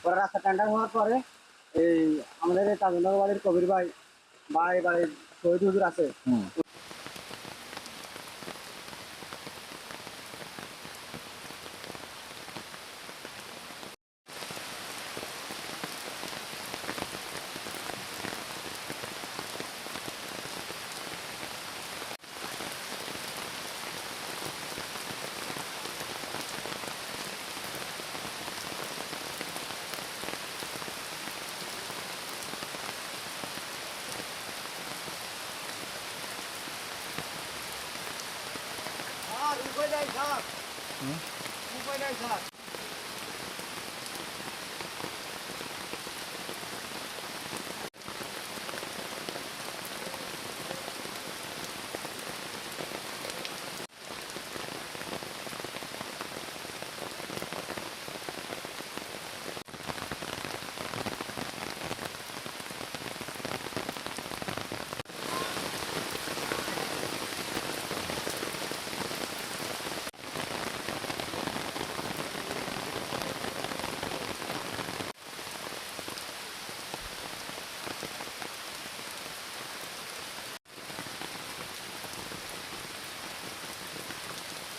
ওরা রাস্তা টেন্ডার হওয়ার পরে এই আমাদের এই তাজনগর বাড়ির কবির ভাই বা এই বাড়ির শহীদ হুজুর আছে।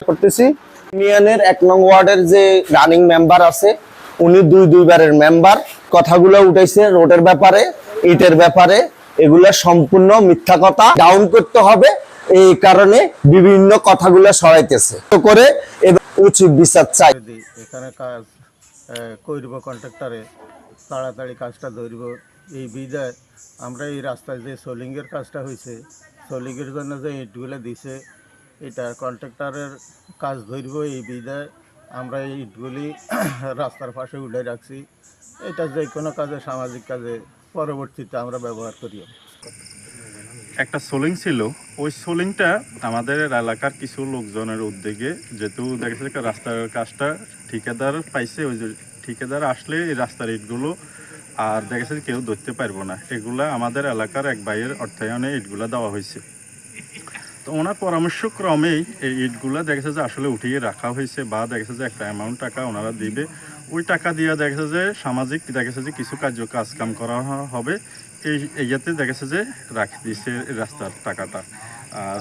করতেছি ইউনিয়নের 1 নং ওয়ার্ডের যে রানিং মেম্বার আছে উনি দুইবারের মেম্বার কথাগুলো উঠাইছে রোডের ব্যাপারে ইটের ব্যাপারে এগুলা সম্পূর্ণ মিথ্যা কথা ডাউন করতে হবে এই কারণে বিভিন্ন কথাগুলো সরাইতেছে তো করে উচিত বিচার চাই এখানে কাজ করব কন্ট্রাক্টরে তাড়াতাড়ি কাজটা ধরব এই বিদায় আমরা এই রাস্তায় যে সোলিংয়ের কাজটা হয়েছে সোলিংয়ের জন্য যে ইটগুলো দিছে এটা কন্ট্রাক্টরের কাজ ধরব এই বিদায় আমরা এই ইটগুলি রাস্তার পাশে উঠে রাখছি এটা যে কোনো কাজে সামাজিক কাজে পরবর্তীতে আমরা ব্যবহার করি। একটা সোলিং ছিল, ওই সোলিংটা আমাদের এলাকার কিছু লোকজনের উদ্যোগে যেহেতু দেখা যাচ্ছে রাস্তার কাজটা ঠিকাদার পাইছে, ওই যে ঠিকাদার আসলে এই রাস্তার ইটগুলো আর দেখা যাচ্ছে কেউ ধরতে পারবো না, এগুলা আমাদের এলাকার এক ভাইয়ের অর্থায়নে ইটগুলা দেওয়া হয়েছে। তো ওনার পরামর্শক্রমেই এই ইটগুলা দেখা যাচ্ছে আসলে উঠিয়ে রাখা হয়েছে বা দেখা যাচ্ছে একটা অ্যামাউন্ট টাকা ওনারা দিবে, ওই টাকা দিয়ে দেখা যাচ্ছে যে সামাজিক দেখা যাচ্ছে কিছু কাজ কাম করা হবে, এই ইয়াতে দেখা যাচ্ছে যে রাখি দিয়েছে রাস্তার টাকাটা। আর